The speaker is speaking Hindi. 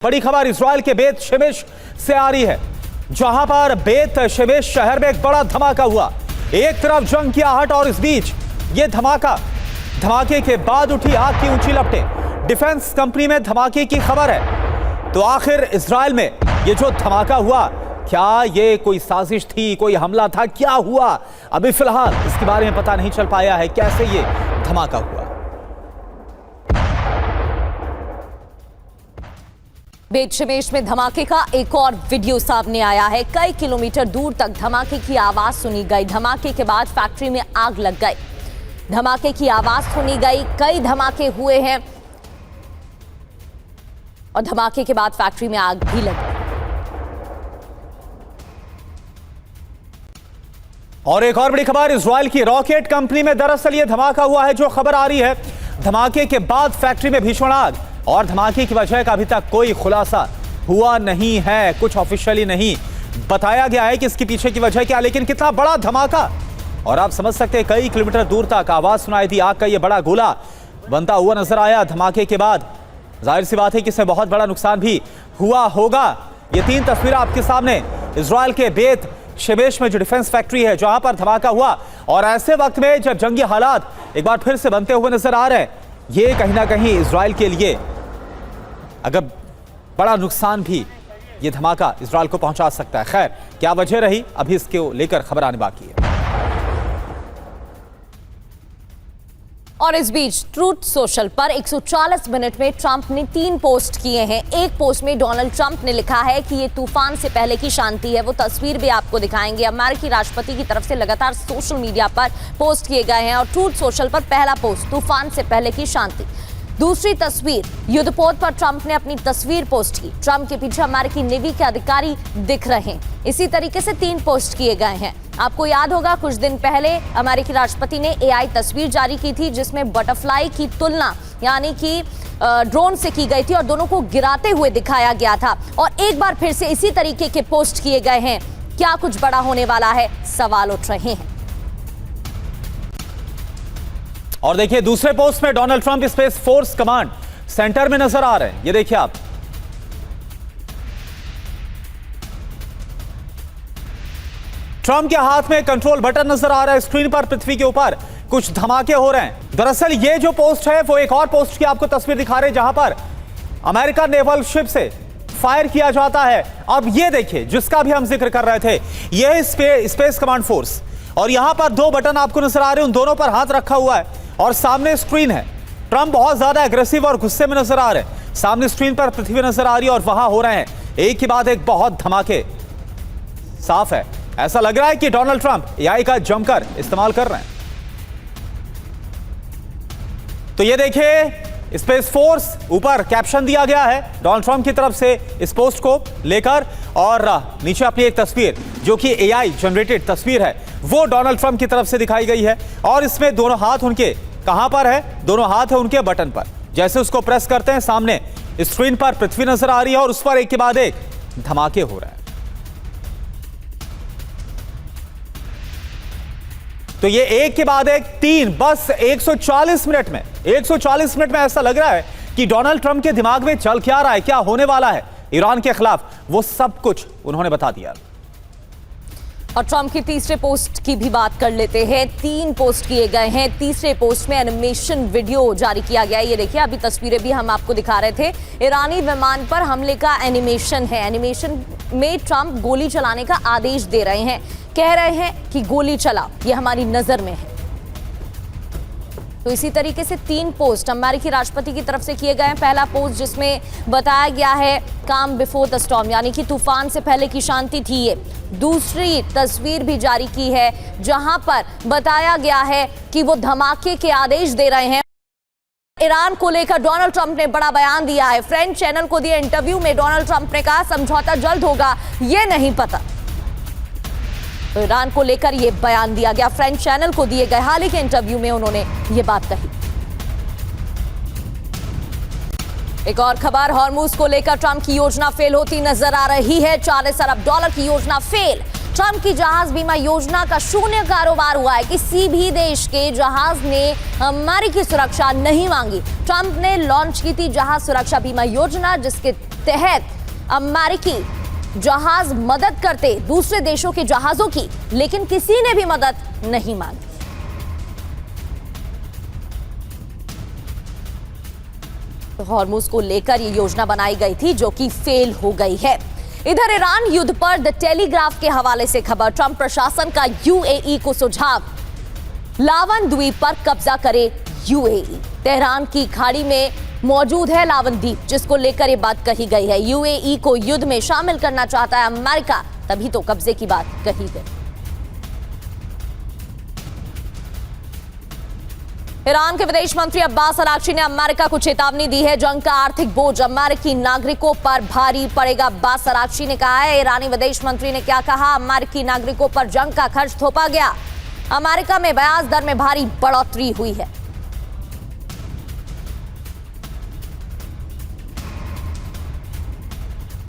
बड़ी खबर इजराइल के बेत शेमेश से आ रही है, जहां पर बेत शेमेश शहर में एक बड़ा धमाका हुआ। एक तरफ जंग की आहट और इस बीच ये धमाके के बाद उठी आग की ऊंची लपटें। डिफेंस कंपनी में धमाके की खबर है। तो आखिर इजराइल में ये जो धमाका हुआ, क्या ये कोई साजिश थी, कोई हमला था, क्या हुआ? अभी फिलहाल इसके बारे में पता नहीं चल पाया है कैसे ये धमाका हुआ। बेत शेमेश में धमाके का एक और वीडियो सामने आया है। कई किलोमीटर दूर तक धमाके की आवाज सुनी गई। धमाके के बाद फैक्ट्री में आग लग गई। धमाके की आवाज सुनी गई, कई धमाके हुए हैं और धमाके के बाद फैक्ट्री में आग भी लग गई। और एक और बड़ी खबर इजराइल की रॉकेट कंपनी में दरअसल ये धमाका हुआ है। जो खबर आ रही है, धमाके के बाद फैक्ट्री में भीषण आग और धमाके की वजह का अभी तक कोई खुलासा हुआ नहीं है। कुछ ऑफिशियली नहीं बताया गया है कि इसके पीछे की वजह क्या, लेकिन कितना बड़ा धमाका। और आप समझ सकते हैं, कई किलोमीटर दूर तक आवाज सुनाई दी। आग का ये बड़ा गोला बनता हुआ नजर आया। धमाके के बाद जाहिर सी बात है कि इसमें बहुत बड़ा नुकसान भी हुआ होगा। ये तीन तस्वीरें आपके सामने इजराइल के बेत शेमेश में जो डिफेंस फैक्ट्री है, जहां पर धमाका हुआ। और ऐसे वक्त में जब जंगी हालात एक बार फिर से बनते हुए नजर आ रहे हैं, ये कहीं ना कहीं इजराइल के लिए अगर बड़ा नुकसान भी ये धमाका इजराइल को पहुंचा सकता है। खैर, क्या वजह रही, अभी इसको लेकर खबर आने बाकी है। और इस बीच ट्रूथ सोशल पर 140 मिनट में ट्रंप ने 3 पोस्ट किए हैं। एक पोस्ट में डोनाल्ड ट्रंप ने लिखा है कि ये तूफान से पहले की शांति है। वो तस्वीर भी आपको दिखाएंगे। अमेरिकी राष्ट्रपति की तरफ से लगातार सोशल मीडिया पर पोस्ट किए गए हैं। और ट्रूथ सोशल पर पहला पोस्ट, तूफान से पहले की शांति। दूसरी तस्वीर, युद्धपोत पर ट्रंप ने अपनी तस्वीर पोस्ट की। ट्रंप के पीछे अमेरिकी नेवी के अधिकारी दिख रहे हैं। इसी तरीके से 3 पोस्ट किए गए हैं। आपको याद होगा, कुछ दिन पहले अमेरिकी राष्ट्रपति ने एआई तस्वीर जारी की थी, जिसमें बटरफ्लाई की तुलना यानी कि ड्रोन से की गई थी और दोनों को गिराते हुए दिखाया गया था। और एक बार फिर से इसी तरीके के पोस्ट किए गए हैं। क्या कुछ बड़ा होने वाला है, सवाल उठ रहे हैं। और देखिए, दूसरे पोस्ट में Donald Trump space force command centre में नजर आ रहे हैं। ये देखिए आप, ट्रंप के हाथ में कंट्रोल बटन नजर आ रहा है। स्क्रीन पर पृथ्वी के ऊपर कुछ धमाके हो रहे हैं। दरअसल ये जो पोस्ट है, वो एक और पोस्ट की आपको तस्वीर दिखा रहे हैं, जहां पर अमेरिकन नेवल शिप से फायर किया जाता है। अब ये देखिए, जिसका भी हम जिक्र कर रहे थे, ये स्पेस कमांड फोर्स। और यहां पर 2 बटन आपको नजर आ रहे हैं, उन दोनों पर हाथ रखा हुआ है और सामने स्क्रीन है। ट्रंप बहुत ज्यादा एग्रेसिव और गुस्से में नजर आ रहे हैं। सामने स्क्रीन पर पृथ्वी नजर आ रही है और वहां हो रहे हैं एक के बाद एक बहुत धमाके। साफ है, ऐसा लग रहा है कि डोनाल्ड ट्रंप एआई का जमकर इस्तेमाल कर रहे हैं। तो ये देखिए, स्पेस फोर्स ऊपर कैप्शन दिया गया है डोनाल्ड ट्रंप की तरफ से इस पोस्ट को लेकर। और नीचे अपनी एक तस्वीर, जो कि एआई जनरेटेड तस्वीर है, वो डोनाल्ड ट्रंप की तरफ से दिखाई गई है। और इसमें दोनों हाथ उनके कहां पर है? दोनों हाथ है उनके बटन पर। जैसे उसको प्रेस करते हैं, सामने स्क्रीन पर पृथ्वी नजर आ रही है और उस पर एक के बाद एक धमाके हो रहे हैं। तो ये एक के बाद एक 3, बस 140 मिनट में 140 मिनट में ऐसा लग रहा है कि डोनाल्ड ट्रंप के दिमाग में चल क्या रहा है, क्या होने वाला है ईरान के खिलाफ, वो सब कुछ उन्होंने बता दिया। और ट्रंप की तीसरे पोस्ट की भी बात कर लेते हैं। 3 पोस्ट किए गए हैं। तीसरे पोस्ट में एनिमेशन वीडियो जारी किया गया है। ये देखिए, अभी तस्वीरें भी हम आपको दिखा रहे थे। ईरानी विमान पर हमले का एनिमेशन है। एनिमेशन में ट्रंप गोली चलाने का आदेश दे रहे हैं। कह रहे हैं कि गोली चला, ये हमारी नजर में है। तो इसी तरीके से 3 पोस्ट अमेरिकी राष्ट्रपति की तरफ से किए गए हैं। पहला पोस्ट जिसमें बताया गया है काम बिफोर द स्टॉर्म, यानी कि तूफान से पहले की शांति थी ये। दूसरी तस्वीर भी जारी की है, जहां पर बताया गया है कि वो धमाके के आदेश दे रहे हैं। ईरान को लेकर डोनाल्ड ट्रंप ने बड़ा बयान दिया है। फ्रेंच चैनल को दिए इंटरव्यू में डोनाल्ड ट्रंप ने कहा, समझौता जल्द होगा, ये नहीं पता। तो ईरान को लेकर यह बयान दिया गया। फ्रेंच चैनल को दिए गए हाल ही के इंटरव्यू में उन्होंने ये बात कही। एक और खबर, हॉर्मुज को लेकर ट्रंप की योजना फेल होती नजर आ रही है। $40 अरब की योजना फेल। ट्रंप की जहाज बीमा योजना का शून्य कारोबार हुआ है। किसी भी देश के जहाज ने अमेरिकी सुरक्षा नहीं मांगी। ट्रंप ने लॉन्च की थी जहाज सुरक्षा बीमा योजना, जिसके तहत अमेरिकी जहाज मदद करते दूसरे देशों के जहाजों की, लेकिन किसी ने भी मदद नहीं मांगी। हॉर्मुज को लेकर ये योजना बनाई गई थी जो कि फेल हो गई है। इधर ईरान युद्ध पर द टेलीग्राफ के हवाले से खबर, ट्रंप प्रशासन का यूएई को सुझाव, लावन द्वीप पर कब्जा करे यूएई। तेहरान की खाड़ी में मौजूद है लावन द्वीप, जिसको लेकर ये बात कही गई है। यूएई को युद्ध में शामिल करना चाहता है अमेरिका, तभी तो कब्जे की बात कही गई। ईरान के विदेश मंत्री अब्बास अरागची ने अमेरिका को चेतावनी दी है, जंग का आर्थिक बोझ अमेरिकी नागरिकों पर भारी पड़ेगा। अब्बास अरागची ने कहा है, ईरानी विदेश मंत्री ने क्या कहा, अमेरिकी नागरिकों पर जंग का खर्च थोपा गया। अमेरिका में ब्याज दर में भारी बढ़ोतरी हुई है।